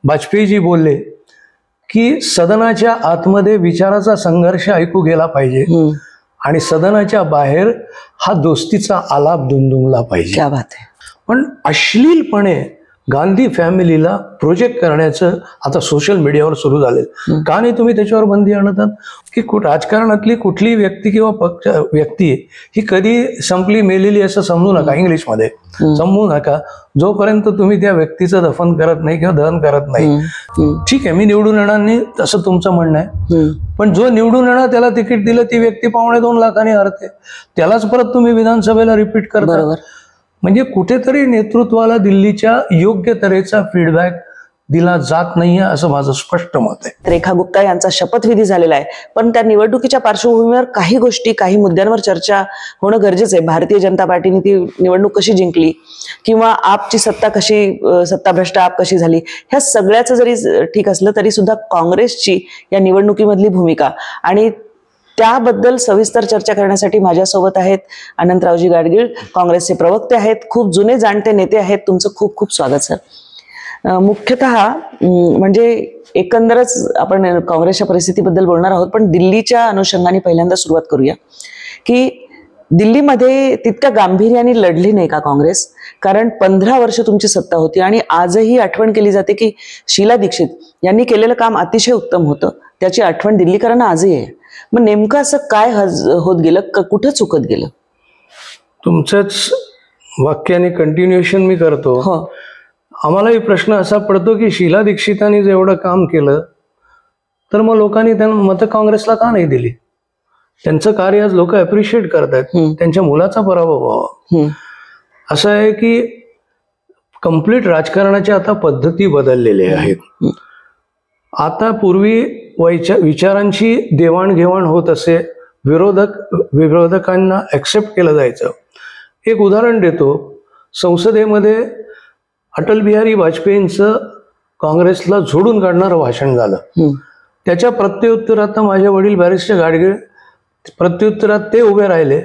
वाजपेयीजी बोलले की सदनाच्या आतमध्ये विचाराचा संघर्ष ऐकू गेला पाहिजे आणि सदनाच्या बाहेर हा दोस्तीचा आलाप दुमदुमला पाहिजे. क्या बात आहे. पण अश्लीलपणे गांधी फॅमिलीला प्रोजेक्ट करण्याचं आता सोशल मीडियावर सुरू झालेलं. का नाही तुम्ही त्याच्यावर बंदी आणतात की राजकारणातली कुठली व्यक्ती किंवा पक्ष व्यक्ती ही कधी संपली मेलेली असं समजू नका, इंग्लिशमध्ये समजू नका, जोपर्यंत तुम्ही त्या व्यक्तीचं दफन करत नाही किंवा दहन करत नाही. ठीक आहे, मी निवडून येणार नाही असं तुमचं म्हणणं आहे, पण जो निवडून येणार त्याला तिकीट दिलं ती व्यक्ती 2.25 लाखांनी हरते, त्यालाच परत तुम्ही विधानसभेला रिपीट करता. म्हणजे कुठेतरी नेतृत्वाला दिल्लीच्या योग्य तऱ्हेचा फीडबॅक दिला जात नाहीये असं माझं स्पष्ट मत आहे. रेखा गुप्ता यांचा शपथविधी झालेला आहे, पण त्या निवडणुकीच्या पार्श्वभूमीवर काही गोष्टी, काही मुद्द्यांवर चर्चा होणं गरजेचं आहे. भारतीय जनता पार्टीने ती निवडणूक कशी जिंकली किंवा आपची सत्ता कशी, सत्ताभ्रष्ट आप कशी झाली, ह्या सगळ्याचं जरी ठीक असलं तरी सुद्धा काँग्रेसची या निवडणुकीमधली भूमिका आणि त्याबद्दल सविस्तर चर्चा करण्यासाठी माझ्यासोबत आहेत अनंतरावजी गाडगीळ, काँग्रेसचे प्रवक्ते आहेत, खूप जुने जाणते नेते आहेत. तुमचं खूप खूप स्वागत सर. मुख्यतः म्हणजे एकंदरच आपण काँग्रेसच्या परिस्थितीबद्दल बोलणार आहोत, पण दिल्लीच्या अनुषंगाने पहिल्यांदा सुरुवात करूया की दिल्लीमध्ये तितक्या गांभीर्याने लढली नाही का काँग्रेस? कारण 15 वर्ष तुमची सत्ता होती आणि आजही आठवण केली जाते की शीला दीक्षित यांनी केलेलं काम अतिशय उत्तम होतं, त्याची आठवण दिल्लीकरांना आजही आहे. मग नेमकं असं काय होत गेलं, कुठं चुकत गेलं? तुमचंच वाक्याने कंटिन्युएशन मी करतो. आम्हालाही प्रश्न असा पडतो की शीला दीक्षितांनी जेवढं काम केलं तर मग लोकांनी त्यांना मतं काँग्रेसला का नाही दिली? त्यांचं कार्य आज लोक अप्रिशिएट करतात, त्यांच्या मुलाचा पराभव व्हावा. असं आहे की कम्प्लीट राजकारणाच्या आता पद्धती बदललेल्या आहेत. आता पूर्वी विचारांची देवाणघेवाण होत असे, विरोधकांना ऍक्सेप्ट केलं जायचं. एक उदाहरण देतो. संसदेमध्ये अटल बिहारी वाजपेयींचं काँग्रेसला झोडून काढणारं भाषण झालं. त्याच्या प्रत्युत्तरात माझे वडील बॅरिस्टर गाडगीळ प्रत्युत्तरात ते उभे राहिले,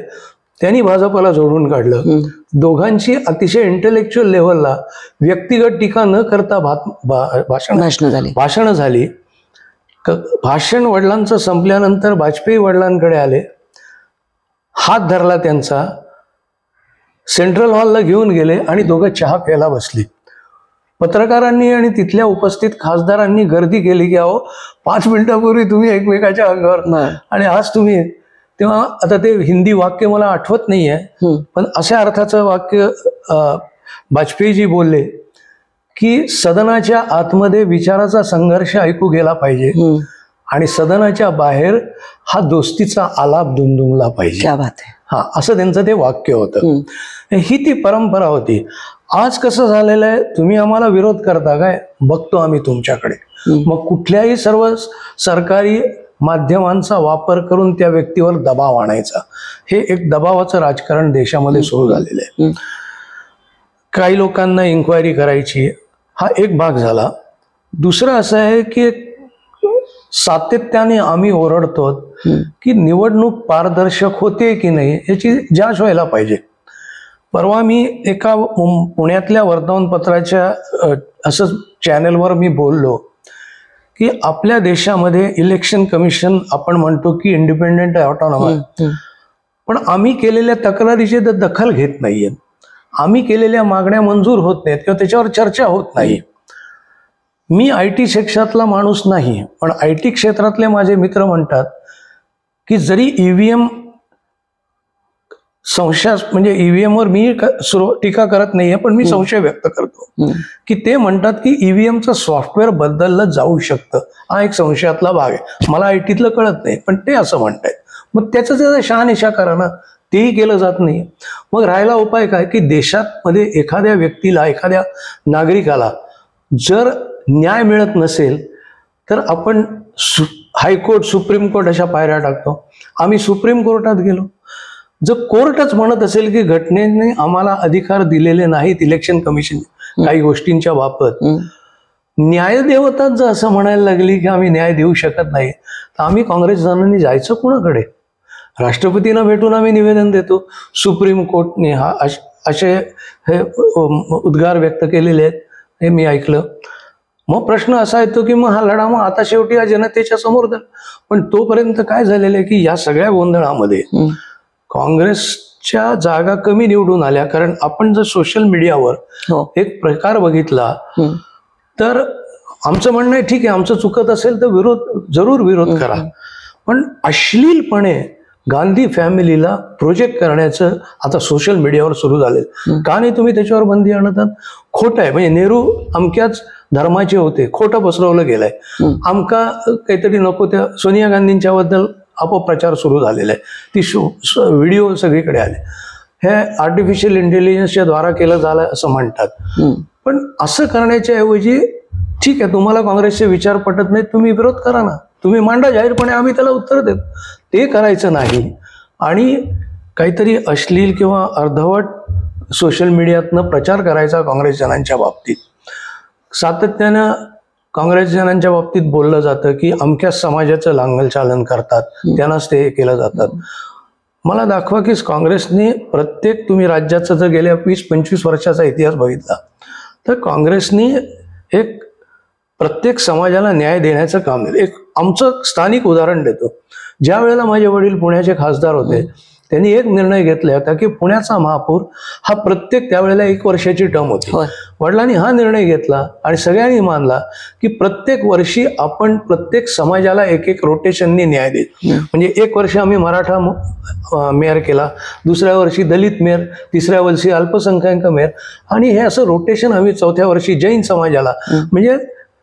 त्यांनी भाजपला झोडून काढलं. दोघांची अतिशय इंटेलेक्च्युअल लेव्हलला व्यक्तिगत टीका न करता भाषणं झाली. भाषण वडिलांचं संपल्यानंतर वाजपेयी वडिलांकडे आले, हात धरला त्यांचा, सेंट्रल हॉलला घेऊन गेले आणि दोघं चहा प्यायला बसली. पत्रकारांनी आणि तिथल्या उपस्थित खासदारांनी गर्दी केली की अहो 5 मिनिटापूर्वी तुम्ही एकमेकाच्या अंगावर आणि आज तुम्ही, तेव्हा आता ते हिंदी वाक्य मला आठवत नाहीये, पण अशा अर्थाचं वाक्य वाजपेयीजी बोलले की सदनाच्या आतमध्ये विचाराचा संघर्ष ऐकू गेला पाहिजे आणि सदनाच्या बाहेर हा दोस्तीचा आलाप दुमदुमला पाहिजे. क्या बात आहे. हा, असं त्यांचं ते वाक्य होतं. ही ती परंपरा होती. आज कसं झालेलं आहे, तुम्ही आम्हाला विरोध करता काय, बघतो आम्ही तुमच्याकडे. मग कुठल्याही सर्व सरकारी माध्यमांचा वापर करून त्या व्यक्तीवर दबाव आणायचा, हे एक दबावाचं राजकारण देशामध्ये सुरू झालेलं आहे. काही लोकांना इन्क्वायरी करायची, हा एक भाग झाला. दुसरं असं आहे की सातत्याने आम्ही ओरडतो की निवडणूक पारदर्शक होते की नाही याची जांच व्हायला पाहिजे. परवा मी एका पुण्यातल्या वर्तमानपत्राच्या असंच चॅनलवर मी बोललो की आपल्या देशामध्ये इलेक्शन कमिशन आपण म्हणतो की इंडिपेंडेंट आहे, ऑटोनॉमस, पण आम्ही केलेल्या तक्रारीची दखल घेत नाहीये, आम्ही केलेल्या मागण्या मंजूर होत नाहीत किंवा त्याच्यावर चर्चा होत नाही. मी IT क्षेत्रातला माणूस नाही, पण IT क्षेत्रातले माझे मित्र म्हणतात की जरी EVM संशय, म्हणजे EVM वर मी टीका करत नाहीये, पण मी संशय व्यक्त करतो की ते म्हणतात की EVMचं सॉफ्टवेअर बदललं जाऊ शकतं. हा एक संशयातला भाग आहे, मला ITतलं कळत नाही, पण ते असं म्हणतायत. मग त्याचं शहानिशा करा ना, तेही केलं जात नाही. मग राहिला उपाय काय की देशात मध्ये एखाद्या व्यक्तीला, एखाद्या नागरिकाला जर न्याय मिळत नसेल तर आपण हायकोर्ट, सुप्रीम कोर्ट अशा पायऱ्या टाकतो. आम्ही सुप्रीम कोर्टात गेलो. जर कोर्टच म्हणत असेल की घटनेने आम्हाला अधिकार दिलेले नाहीत इलेक्शन कमिशन काही गोष्टींच्या बाबत, न्यायदेवताच जर असं म्हणायला लागली की आम्ही न्याय देऊ शकत नाही, तर आम्ही काँग्रेस जणांनी जायचं कुणाकडे? राष्ट्रपतींना भेटून आम्ही निवेदन देतो. सुप्रीम कोर्टने असे हे उद्गार व्यक्त केलेले आहेत, हे मी ऐकलं. मग प्रश्न असा येतो की मग हा लढा मग आता शेवटी या जनतेच्या समोर धर. पण तोपर्यंत काय झालेलं आहे की या सगळ्या गोंधळामध्ये काँग्रेसच्या जागा कमी निवडून आल्या. कारण आपण जर सोशल मीडियावर एक प्रकार बघितला तर आमचं म्हणणं आहे ठीक आहे, आमचं चुकत असेल तर जरूर विरोध करा, पण अश्लीलपणे गांधी फॅमिलीला प्रोजेक्ट करण्याचं आता सोशल मीडियावर सुरू झालेलं. का नाही तुम्ही त्याच्यावर बंदी आणतात? खोटं आहे. म्हणजे नेहरू अमक्याच धर्माचे होते, खोटं पसरवलं गेलंय. आमका काहीतरी नको त्या सोनिया गांधींच्या बद्दल अपप्रचार सुरू झालेला आहे. ती व्हिडिओ सगळीकडे आले. हे आर्टिफिशियल इंटेलिजन्सच्या द्वारा केलं झालं असं म्हणतात. पण असं करण्याच्या ऐवजी ठीक आहे, तुम्हाला काँग्रेसचे विचार पटत नाहीत, तुम्ही विरोध करा ना, तुम्ही मांडा जाहीरपणे, आम्ही त्याला उत्तर देतो. ते करायचं नाही आणि काहीतरी अश्लील किंवा अर्धवट सोशल मीडियातनं प्रचार करायचा काँग्रेसजनांच्या बाबतीत. सातत्यानं काँग्रेसजनांच्या बाबतीत बोललं जातं की अमक्या समाजाचं लांगलचालन करतात, त्यांनाच ते केलं जातात. मला दाखवा की काँग्रेसने प्रत्येक, तुम्ही राज्याचा जर गेल्या 20-25 वर्षाचा इतिहास बघितला तर काँग्रेसने एक प्रत्येक समाजाला न्याय देण्याचं काम केलं. एक आमचं स्थानिक उदाहरण देतो. ज्या वेळेला माझे वडील पुण्याचे खासदार होते, त्यांनी एक निर्णय घेतला होता की पुण्याचा महापौर हा प्रत्येक, त्यावेळेला 1 वर्षाची टर्म होती. वडिलांनी हा निर्णय घेतला आणि सगळ्यांनी मानला की प्रत्येक वर्षी आपण प्रत्येक समाजाला एक रोटेशननी न्याय देत. म्हणजे 1 वर्ष आम्ही मराठा मेयर केला, दुसऱ्या वर्षी दलित मेयर, तिसऱ्या वर्षी अल्पसंख्याक मेयर, आणि हे असं रोटेशन आम्ही 4थ्या वर्षी जैन समाजाला. म्हणजे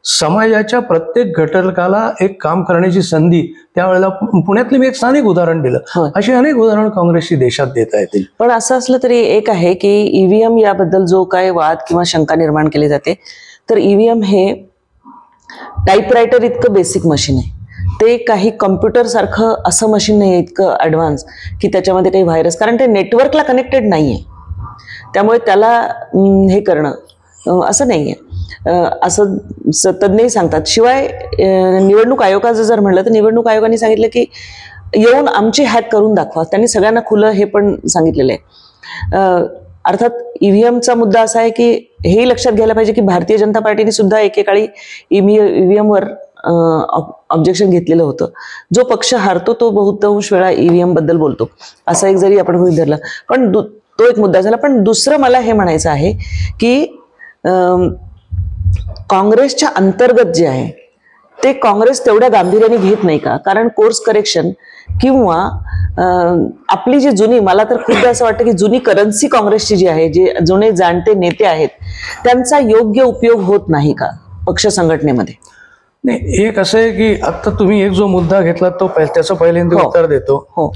समाजाच्या प्रत्येक घटकाला एक काम करण्याची संधी त्यावेळेला. पुण्यातले मी एक स्थानिक उदाहरण दिलं. अशी अनेक उदाहरणं काँग्रेसची देशात देता येतील. पण असं असलं तरी एक आहे की ईव्हीएम याबद्दल जो काय वाद किंवा शंका निर्माण केली जाते, तर ईव्हीएम हे टाईपरायटर इतकं बेसिक मशीन आहे. ते काही कम्प्युटर सारखं असं मशीन नाही इतकं ऍडव्हान्स की त्याच्यामध्ये काही व्हायरस, कारण ते नेटवर्कला कनेक्टेड नाहीये. त्यामुळे त्याला हे करणं असं नाहीये, असं तज्ञही सांगतात. शिवाय निवडणूक आयोगाचं जर म्हणलं तर निवडणूक आयोगाने सांगितलं की येऊन आमची हॅक करून दाखवा. त्यांनी सगळ्यांना खुलं हे पण सांगितलेलं आहे. अर्थात ईव्हीएमचा मुद्दा असा आहे की हेही लक्षात घ्यायला पाहिजे की भारतीय जनता पार्टीने सुद्धा एकेकाळी ईव्हीएमवर ऑब्जेक्शन घेतलेलं होतं. जो पक्ष हारतो तो बहुतांश वेळा ईव्हीएम बद्दल बोलतो, असं एक जरी आपण गृहीत धरलं. पण तो एक मुद्दा झाला. पण दुसरं मला हे म्हणायचं आहे की काँग्रेसच्या अंतर्गत जे आहे ते काँग्रेस तेवढ्या गांभीर्याने घेत नाही का? कारण कोर्स करेक्शन किंवा आपली जी जुनी, मला तर खूप असं वाटतं की जुनी करन्सी काँग्रेसची जी आहे, जे जुने जाणते नेते आहेत, त्यांचा योग्य उपयोग होत नाही का पक्ष संघटनेमध्ये? नाही, एक असं आहे की आता तुम्ही एक जो मुद्दा घेतला तो त्याचं पहिल्यांदा उत्तर देतो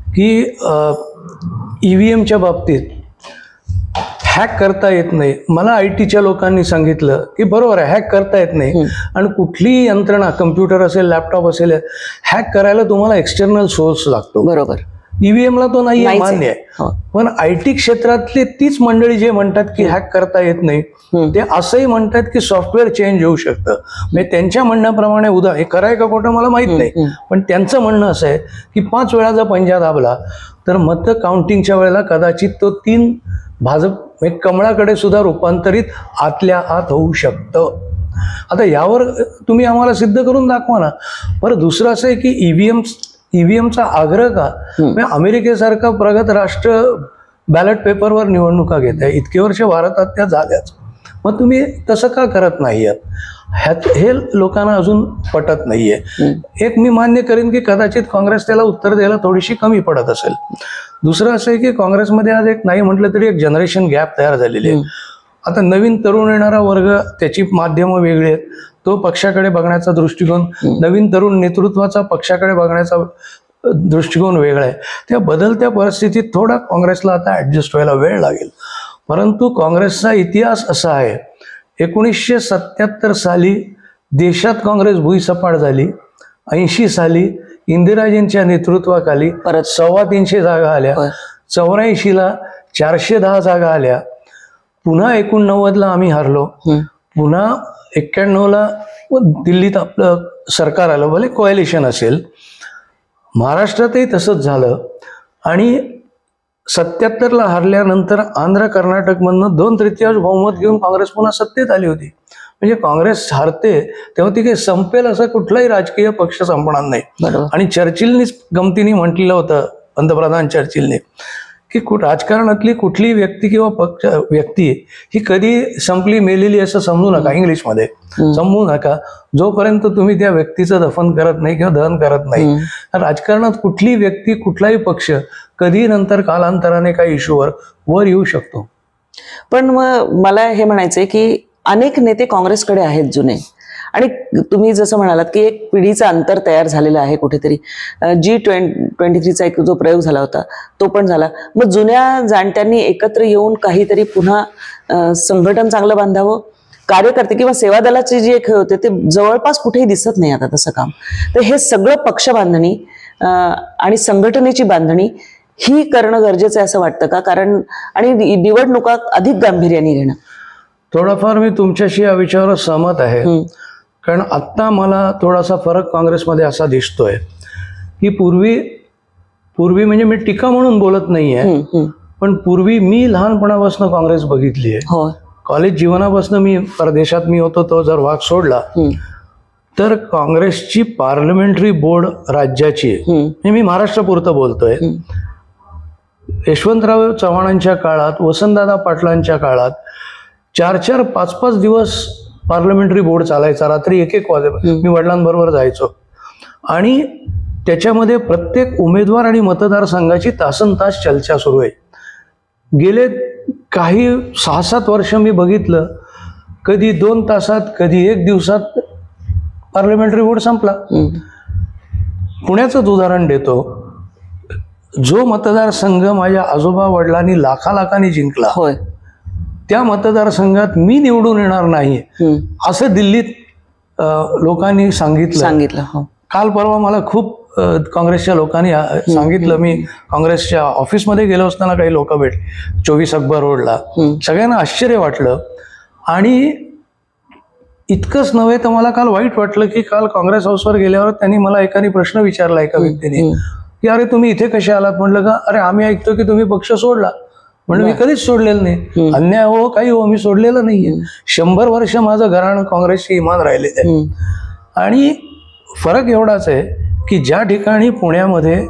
की ईव्हीएमच्या बाबतीत हॅक करता येत नाही. मला आयटीच्या लोकांनी सांगितलं की बरोबर आहे, हॅक करता येत नाही, आणि कुठलीही यंत्रणा, कम्प्युटर असेल, लॅपटॉप असेल, हॅक करायला तुम्हाला एक्सटर्नल सोर्स लागतो. बरोबर. ईव्हीएमला तो नाही आहे, मान्य आहे. पण आयटी क्षेत्रातली तीच मंडळी जे म्हणतात की हॅक करता येत नाही, ते असंही म्हणतात की सॉफ्टवेअर चेंज होऊ शकतं. म्हणजे त्यांच्या म्हणण्याप्रमाणे हे खरं आहे का खोटं मला माहित नाही, पण त्यांचं म्हणणं असं आहे की 5 वेळा जर पंजा दाबला तर मत काउंटिंगच्या वेळेला कदाचित तो 3 भाजप कमळाकडे सुद्धा रूपांतरित आतल्या आत होऊ शकतं. आता यावर तुम्ही आम्हाला सिद्ध करून दाखवा ना. बरं, दुसरं असं आहे की ईव्हीएमचा आग्रह का? अमेरिकेसारखा प्रगत राष्ट्र बॅलेट पेपरवर निवडणुका घेत आहे, इतके वर्ष भारतात त्या झाल्याच, मग तुम्ही तसं का करत नाही आहात? हे लोकांना अजून पटत नाहीये. एक मी मान्य करेन की कदाचित काँग्रेस त्याला उत्तर द्यायला थोडीशी कमी पडत असेल. दुसरं असं आहे की काँग्रेसमध्ये आज एक नाही म्हटलं तरी एक जनरेशन गॅप तयार झालेली आहे. आता नवीन तरुण येणारा वर्ग, त्याची माध्यमं वेगळी आहेत, तो पक्षाकडे बघण्याचा दृष्टिकोन, नवीन तरुण नेतृत्वाचा पक्षाकडे बघण्याचा दृष्टिकोन वेगळा आहे. त्या बदलत्या परिस्थितीत थोडा काँग्रेसला आता ऍडजस्ट व्हायला वेळ लागेल. परंतु काँग्रेसचा इतिहास असा आहे, 1977 साली देशात काँग्रेस भुईसपाट झाली, 80 साली इंदिराजींच्या नेतृत्वाखाली परत 325 जागा आल्या, 84ला 410 जागा आल्या, पुन्हा 89ला आम्ही हारलो, पुन्हा 91ला दिल्लीत आपलं सरकार आलं, भले कोॲलिशन असेल. महाराष्ट्रातही तसंच झालं, आणि 77ला हारल्यानंतर आंध्र कर्नाटकमधनं 2/3 बहुमत घेऊन काँग्रेस पुन्हा सत्तेत आली होती. म्हणजे काँग्रेस हारते तेव्हा ती काही संपेल असं कुठलाही राजकीय पक्ष संपणार नाही. बरोबर. आणि चर्चिलनीच गमतीने म्हटलेलं होतं, पंतप्रधान चर्चिलने, की राजकारणातली कुठली व्यक्ती किंवा पक्ष व्यक्ती ही कधी संपली मेलेली असं समजू नका, इंग्लिशमध्ये समजू नका, जोपर्यंत तुम्ही त्या व्यक्तीचं दफन करत नाही किंवा दहन करत नाही. राजकारणात कुठली व्यक्ती कुठलाही पक्ष कधी नंतर कालांतराने काही इश्यूवर वर येऊ शकतो. पण मग मला हे म्हणायचंय की अनेक नेते काँग्रेसकडे आहेत जुने, आणि तुम्ही जसं म्हणालात की एक पिढीचं अंतर तयार झालेलं आहे कुठेतरी. G23चा एक जो प्रयोग झाला होता तो पण झाला. मग जुन्या जाणत्यांनी एकत्र येऊन काहीतरी पुन्हा संघटन चांगलं बांधावं. कार्यकर्ते किंवा सेवा दलाचे जे खेळ होते ते जवळपास कुठेही दिसत नाही आता तसं काम. तर हे सगळं पक्ष बांधणी आणि संघटनेची बांधणी ही करणं गरजेचं आहे असं वाटतं का? कारण आणि निवडणुका अधिक गांभीर्याने घेणं. थोडाफार मी तुमच्याशी या विषयावर सहमत आहे. कारण आत्ता मला थोडासा फरक काँग्रेसमध्ये असा दिसतोय की पूर्वी म्हणजे मी टीका म्हणून बोलत नाहीये, पण पूर्वी मी लहानपणापासून काँग्रेस बघितली आहे. कॉलेज जीवनापासून मी परदेशात मी होतो, तो जर भाग सोडला तर काँग्रेसची पार्लमेंटरी बोर्ड राज्याची, म्हणजे मी महाराष्ट्रापुरतं बोलतोय, यशवंतराव चव्हाणांच्या काळात, वसंतदादा पाटलांच्या काळात 4-4, 5-5 दिवस पार्लमेंटरी बोर्ड चालायचा. रात्री 1-1 वाजे मी वडिलांबरोबर जायचो आणि त्याच्यामध्ये प्रत्येक उमेदवार आणि मतदारसंघाची तासनतास चर्चा सुरू आहे. गेले काही 6-7 वर्ष मी बघितलं, कधी 2 तासात कधी 1 दिवसात पार्लमेंटरी बोर्ड संपला. पुण्याचंच उदाहरण देतो. जो मतदारसंघ माझ्या आजोबा वडिलांनी लाखांनी जिंकला, त्या मतदारसंघात मी निवडून येणार नाही असं दिल्लीत लोकांनी सांगितलं. काल परवा मला खूप काँग्रेसच्या लोकांनी सांगितलं. मी काँग्रेसच्या ऑफिसमध्ये गेलो असताना काही लोक भेटले 24 अकबर रोडला. सगळ्यांना आश्चर्य वाटलं. आणि इतकंच नव्हे तर मला काल वाईट वाटलं की काल काँग्रेस हाऊसवर गेल्यावर त्यांनी मला एकाने प्रश्न विचारला, एका व्यक्तीने, की अरे तुम्ही इथे कसे आलात? म्हटलं का, अरे आम्ही ऐकतो की तुम्ही पक्ष सोडला. म्हणजे मी कधीच सोडलेलं नाही. अन्याय हो काही हो, मी सोडलेलं नाहीये. 100 वर्ष माझं घराणं काँग्रेसची इमान राहिलेलं आहे. आणि फरक एवढाच आहे की ज्या ठिकाणी पुण्यामध्ये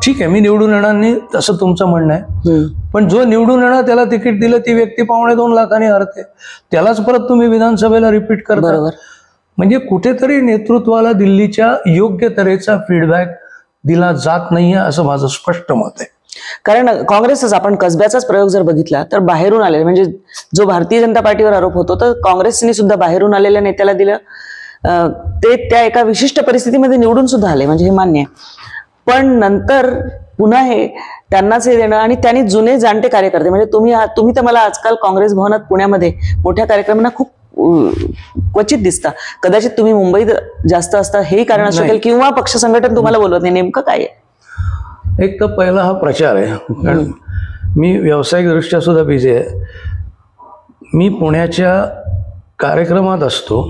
ठीक आहे मी निवडून येणार नाही असं तुमचं म्हणणं आहे, पण जो निवडून येणार त्याला तिकीट दिलं ती व्यक्ती 2.25 लाखांनी हरते, त्यालाच परत तुम्ही विधानसभेला रिपीट करता. म्हणजे कुठेतरी नेतृत्वाला दिल्लीच्या योग्य तऱ्हेचा फीडबॅक दिला जात नाहीये असं माझं स्पष्ट मत आहे. कारण काँग्रेसच, आपण कसब्याचाच प्रयोग जर बघितला तर बाहेरून आलेले, म्हणजे जो भारतीय जनता पार्टीवर आरोप होतो तर काँग्रेसने सुद्धा बाहेरून आलेल्या नेत्याला दिलं. ते त्या एका विशिष्ट परिस्थितीमध्ये निवडून सुद्धा आले, म्हणजे हे मान्य आहे. पण नंतर पुन्हा हे त्यांनाच हे देणं, आणि त्यांनी जुने जाणते कार्यकर्ते, म्हणजे तुम्ही तर मला आजकाल काँग्रेस भवनात पुण्यामध्ये मोठ्या कार्यक्रमांना खूप क्वचित दिसता. कदाचित तुम्ही मुंबईत जास्त असता हेही कारण असू शकेल, किंवा पक्ष संघटन तुम्हाला बोलवत नाही. नेमकं काय आहे? एक तर पहिला हा प्रचार आहे, कारण मी व्यावसायिक दृष्ट्या सुद्धा बिझी आहे. मी पुण्याच्या कार्यक्रमात असतो.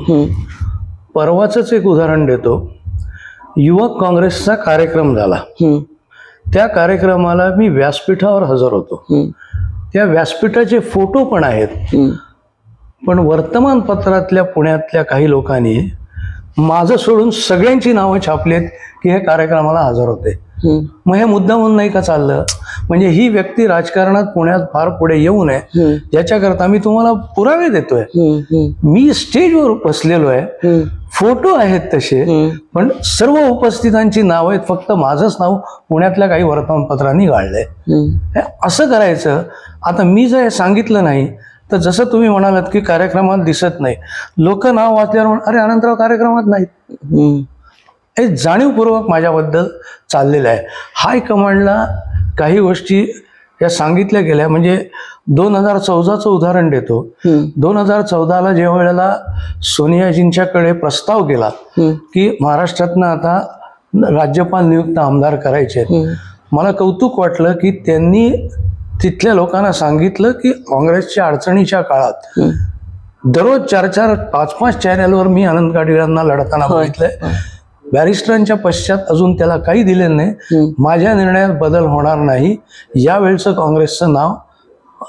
परवाच एक उदाहरण देतो. युवक काँग्रेसचा कार्यक्रम झाला. त्या कार्यक्रमाला मी व्यासपीठावर हजर होतो. त्या व्यासपीठाचे फोटो पण आहेत. पण वर्तमानपत्रातल्या पुण्यातल्या काही लोकांनी माझं सोडून सगळ्यांची नावं छापलेत की हे कार्यक्रमाला हजर होते. मग हे मुद्दामून नाही का चाललं? म्हणजे ही व्यक्ती राजकारणात पुण्यात फार पुढे येऊ नये याच्याकरता मी तुम्हाला पुरावे देतोय. मी स्टेजवर बसलेलो आहे, फोटो आहेत तसे, पण सर्व उपस्थितांची नाव आहेत, फक्त माझंच नाव पुण्यातल्या काही वर्तमानपत्रांनी गाळलंय. असं करायचं. आता मी जर सांगितलं नाही तर जसं तुम्ही म्हणालात की कार्यक्रमात दिसत नाही, लोक नाव वाचल्यावर अरे अनंतराव कार्यक्रमात नाहीत, हे जाणीवपूर्वक माझ्याबद्दल चाललेलं आहे. हायकमांडला काही गोष्टी या सांगितल्या गेल्या. म्हणजे 2014चं उदाहरण देतो. 2014ला ज्या वेळेला सोनियाजींच्याकडे प्रस्ताव गेला की महाराष्ट्रातनं आता राज्यपाल नियुक्त आमदार करायचे आहेत, मला कौतुक वाटलं की त्यांनी तिथल्या लोकांना सांगितलं की काँग्रेसच्या अडचणीच्या काळात दररोज 4-4, 5-5 चॅनलवर मी आनंद गाडगीळांना लढताना बघितलंय. बॅरिस्टरांच्या पश्चात अजून त्याला काही दिलेलं नाही. माझ्या निर्णयात बदल होणार नाही. यावेळचं काँग्रेसचं नाव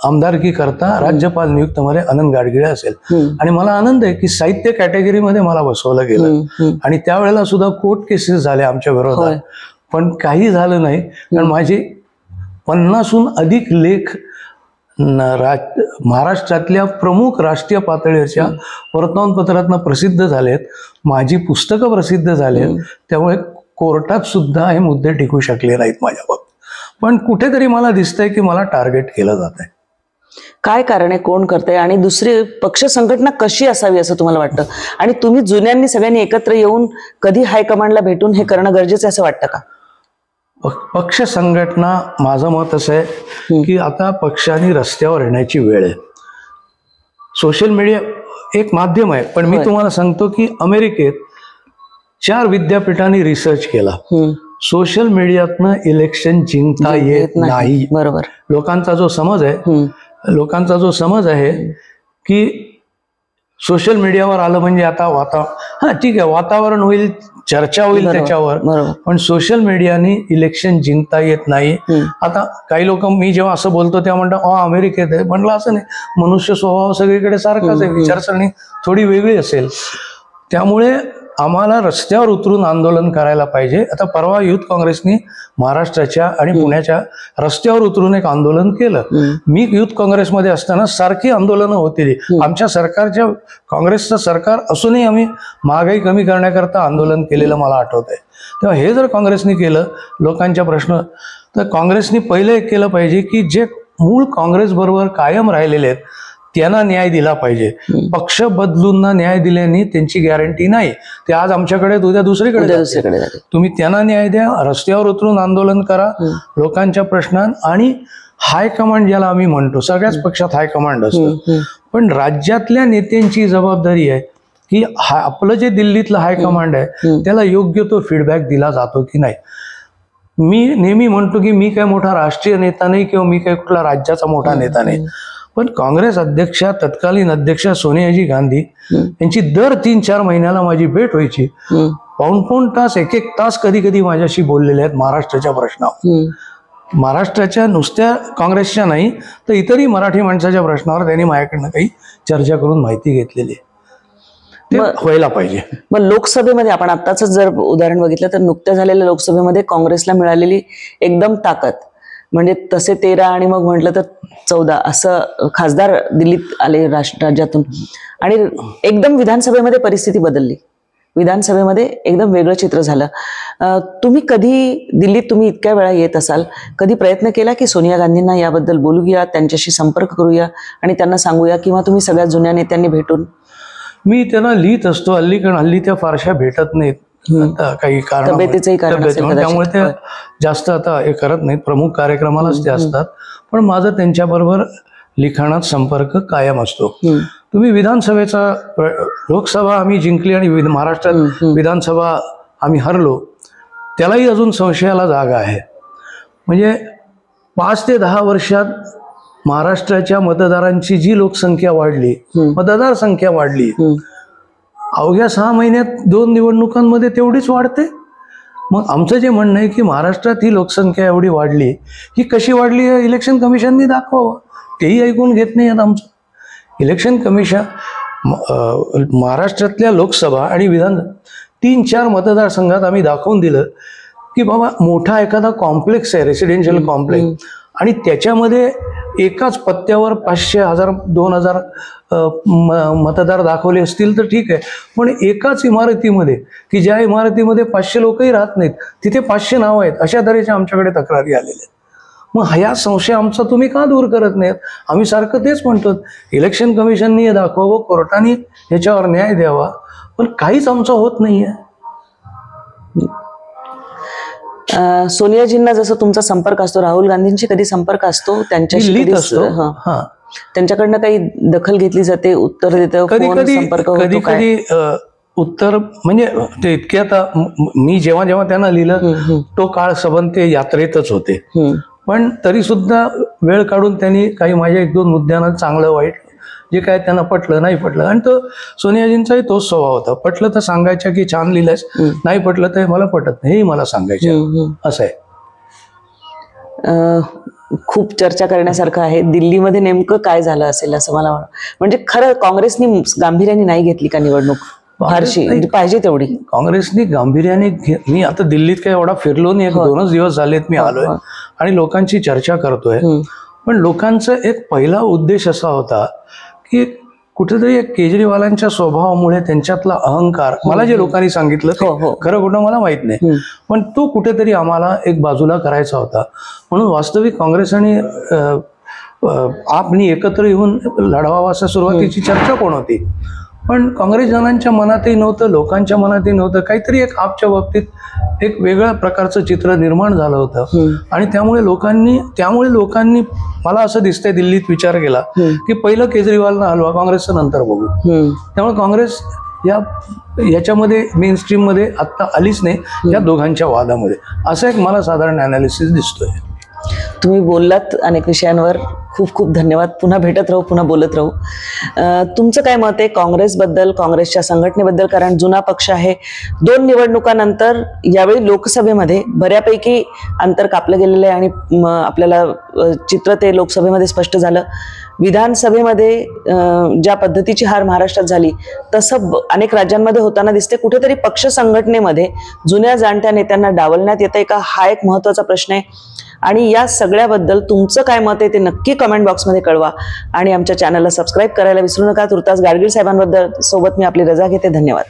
आमदारकी करता राज्यपाल नियुक्त मध्ये आनंद गाडगिळे असेल. आणि मला आनंद आहे की साहित्य कॅटेगरीमध्ये मला बसवलं गेलं आणि त्यावेळेला सुद्धा कोर्ट केसेस झाल्या आमच्या विरोधात, पण काही झालं नाही. कारण माझे 50हून अधिक लेख महाराष्ट्रातल्या प्रमुख राष्ट्रीय पातळीवरच्या वर्तमानपत्रातनं प्रसिद्ध झालेत, माझी पुस्तकं प्रसिद्ध झालेत. त्यामुळे कोर्टात सुद्धा हे मुद्दे टिकू शकले नाहीत माझ्या बाबतीत. पण कुठेतरी मला दिसतंय की मला टार्गेट केलं जात आहे. काय कारण आहे, कोण करतंय, आणि दुसरी पक्ष संघटना कशी असावी असं तुम्हाला वाटतं? आणि तुम्ही जुन्यांनी सगळ्यांनी एकत्र येऊन कधी हायकमांडला भेटून हे करणं गरजेचं आहे असं वाटतं का? पक्ष संघटना, माझं मत असं आहे की आता पक्षाने रस्त्यावर येण्याची वेळ आहे. सोशल मीडिया एक माध्यम आहे, पण मी तुम्हाला सांगतो की अमेरिकेत 4 विद्यापीठांनी रिसर्च केला, सोशल मीडियातनं इलेक्शन जिंकता येत नाही. बरोबर. लोकांचा जो समज आहे की सोशल मीडियावर आलं म्हणजे आता ठीक आहे, वातावरण होईल, चर्चा होईल त्याच्यावर, पण सोशल मीडियाने इलेक्शन जिंकता येत नाही. आता काही लोक, मी जेव्हा असं बोलतो तेव्हा म्हणतात अमेरिकेत आहे. म्हटलं असं नाही, मनुष्य स्वभाव सगळीकडे सारखाच आहे, विचारसरणी थोडी वेगळी असेल. त्यामुळे आम्हाला रस्त्यावर उतरून आंदोलन करायला पाहिजे. आता परवा युथ काँग्रेसनी महाराष्ट्राच्या आणि पुण्याच्या रस्त्यावर उतरून एक आंदोलन केलं. मी युथ काँग्रेसमध्ये असताना सारखी आंदोलनं होती. आमच्या सरकारच्या, काँग्रेसचं सरकार असूनही आम्ही महागाई कमी करण्याकरता आंदोलन केलेलं मला आठवत आहे. तेव्हा हे जर काँग्रेसनी केलं लोकांच्या प्रश्न, तर काँग्रेसनी पहिलं एक केलं पाहिजे की जे मूळ काँग्रेस बरोबर कायम राहिलेले आहेत त्यांना न्याय दिला पाहिजे. पक्ष बदलून न्याय दिल्याने त्यांची गॅरंटी नाही. ते आज आमच्याकडे उद्या दुसरीकडे. तुम्ही त्यांना न्याय द्या, रस्त्यावर उतरून आंदोलन करा लोकांच्या प्रश्नां, आणि हायकमांड ज्याला आम्ही म्हणतो, सगळ्याच पक्षात हायकमांड असतं, पण राज्यातल्या नेत्यांची जबाबदारी आहे की आपलं जे दिल्लीतलं हायकमांड आहे त्याला योग्य तो फीडबॅक दिला जातो की नाही. मी नेहमी म्हणतो की मी काय मोठा राष्ट्रीय नेता नाही किंवा मी काय कुठला राज्याचा मोठा नेता नाही, पण काँग्रेस अध्यक्षा, तत्कालीन अध्यक्षा सोनियाजी गांधी यांची दर 3-4 महिन्याला माझी भेट व्हायची. पाऊण तास, 1-1 तास कधी कधी माझ्याशी बोललेले आहेत महाराष्ट्राच्या प्रश्नावर. महाराष्ट्राच्या नुसत्या काँग्रेसच्या नाही तर इतरही मराठी माणसाच्या प्रश्नावर त्यांनी माझ्याकडनं काही चर्चा करून माहिती घेतलेली आहे. ते व्हायला पाहिजे. मग लोकसभेमध्ये आपण आत्ताच जर उदाहरण बघितलं तर नुकत्या झालेल्या लोकसभेमध्ये काँग्रेसला मिळालेली एकदम ताकद म्हणजे तसे 13 आणि मग म्हटलं तर 14 असं खासदार दिल्लीत आले राज्यातून, आणि एकदम विधानसभेमध्ये परिस्थिती बदलली. विधानसभेमध्ये एकदम वेगळं चित्र झालं. तुम्ही कधी दिल्लीत, तुम्ही इतक्या वेळा येत असाल, कधी प्रयत्न केला की सोनिया गांधींना याबद्दल बोलूया, त्यांच्याशी संपर्क करूया आणि त्यांना सांगूया, किंवा तुम्ही सगळ्या जुन्या नेत्यांनी भेटून? मी त्यांना लिहित असतो हल्ली, कारण हल्ली त्या फारशा भेटत नाहीत, काही तब्येतीचंही कारण असेल, त्यामुळे ते जास्त आता हे करत नाहीत, प्रमुख कार्यक्रमालाच ते असतात. पण माझं त्यांच्याबरोबर लिखाणात संपर्क कायम असतो. तुम्ही विधानसभेचा, लोकसभा आम्ही जिंकली आणि महाराष्ट्रात विधानसभा आम्ही हरलो, त्यालाही अजून संशयाला जागा आहे. म्हणजे 5 ते 10 वर्षात महाराष्ट्राच्या मतदारांची जी लोकसंख्या वाढली, मतदार संख्या वाढली, अवघ्या 6 महिन्यात 2 निवडणुकांमध्ये तेवढीच वाढते. मग आमचं जे म्हणणं आहे की महाराष्ट्रात ही लोकसंख्या एवढी वाढली, ही कशी वाढली हे इलेक्शन कमिशननी दाखवावं. तेही ऐकून घेत नाही आहेत आमचं. इलेक्शन कमिशन महाराष्ट्रातल्या लोकसभा आणि विधान 3-4 मतदारसंघात आम्ही दाखवून दिलं की बाबा मोठा एखादा कॉम्प्लेक्स आहे, रेसिडेन्शियल कॉम्प्लेक्स, आणि त्याच्यामध्ये एकाच पत्त्यावर 500, 1000, 2000 मतदार दाखवले असतील तर ठीक आहे, पण एकाच इमारतीमध्ये, की ज्या इमारतीमध्ये 500 लोकही राहत नाहीत, तिथे 500 नावं आहेत, अशा तऱ्हेच्या आमच्याकडे तक्रारी आलेल्या आहेत. मग ह्या संशय आमचा तुम्ही का दूर करत नाहीत? आम्ही सारखं तेच म्हणतो, इलेक्शन कमिशननी हे दाखवावं, कोर्टाने ह्याच्यावर न्याय द्यावा, पण काहीच आमचं होत नाहीये. सोनियाजींना जसं तुमचा संपर्क असतो, राहुल गांधींशी कधी संपर्क असतो? त्यांच्याशी त्यांच्याकडनं काही दखल घेतली जाते, उत्तर देतं, कधी कधी उत्तर, म्हणजे ते इतके, आता मी जेव्हा जेव्हा त्यांना लिहिलं तो काळ सबंध ते यात्रेतच होते, पण तरी सुद्धा वेळ काढून त्यांनी काही माझ्या 1-2 मुद्द्यांना चांगलं वाईट जे काय त्यांना पटलं नाही पटलं, आणि तो सोनियाजींचाही तोच स्वभाव होता, पटलं तर सांगायचं की छान लिहिलंयस, नाही पटलं तर मला पटत नाही, हेही मला सांगायचं, असं आहे. खूप चर्चा करण्यासारखं आहे. दिल्लीमध्ये नेमकं काय झालं असेल असं मला म्हणजे खरं काँग्रेसनी गांभीर्याने नाही घेतली का निवडणूक फारशी, म्हणजे पाहिजे तेवढी? काँग्रेसनी गांभीर्याने मी आता दिल्लीत काही एवढा फिरलो नाही, 2च दिवस झालेत मी आलोय आणि लोकांची चर्चा करतोय. पण लोकांचा एक पहिला उद्देश असा होता की कुठेतरी एक केजरीवालांच्या स्वभावामुळे त्यांच्यातला अहंकार, मला जे लोकांनी सांगितलं खरं खोटं मला माहित नाही, पण तो कुठेतरी आम्हाला एक बाजूला करायचा होता. म्हणून वास्तविक काँग्रेस आणि आपनी एकत्र येऊन लढवावं असं सुरुवातीची चर्चा कोण होती. पण काँग्रेस जनांच्या मनातही नव्हतं, लोकांच्या मनातही नव्हतं. काहीतरी एक आपच्या बाबतीत एक वेगळ्या प्रकारचं चित्र निर्माण झालं होतं आणि त्यामुळे लोकांनी मला असं दिसतंय दिल्लीत विचार केला की पहिलं केजरीवालना हलवा, काँग्रेसचं नंतर बघू. त्यामुळे काँग्रेस याच्यामध्ये मेन स्ट्रीम मध्ये आत्ता आलीच नाही या दोघांच्या वादामध्ये, असं एक मला साधारण अनालिसिस दिसतोय. तुम्ही बोललात अनेक विषयांवर, खूप खूप धन्यवाद. पुन्हा भेटत राहू, पुन्हा बोलत राहू. तुमचं काय मत आहे काँग्रेसबद्दल, काँग्रेसच्या संघटनेबद्दल? कारण जुना पक्ष आहे. 2 निवडणुकांनंतर यावेळी लोकसभेमध्ये बऱ्यापैकी अंतर कापलं गेलेलं आहे आणि आपल्याला चित्र ते लोकसभेमध्ये स्पष्ट झालं. विधानसभेमध्ये ज्या पद्धतीची हार महाराष्ट्रात झाली तसं अनेक राज्यांमध्ये होताना दिसते. कुठेतरी पक्ष संघटनेमध्ये जुन्या जाणत्या नेत्यांना डावलण्यात येतंय का, हा एक महत्त्वाचा प्रश्न आहे. आणि या सगळ्याबद्दल तुमचं काय मत आहे ते नक्की कमेंट बॉक्समध्ये कळवा आणि आमच्या चॅनलला सबस्क्राईब करायला विसरू नका. तुर्तास गाडगीळ साहेबांबद्दल सोबत मी आपली रजा घेते. धन्यवाद.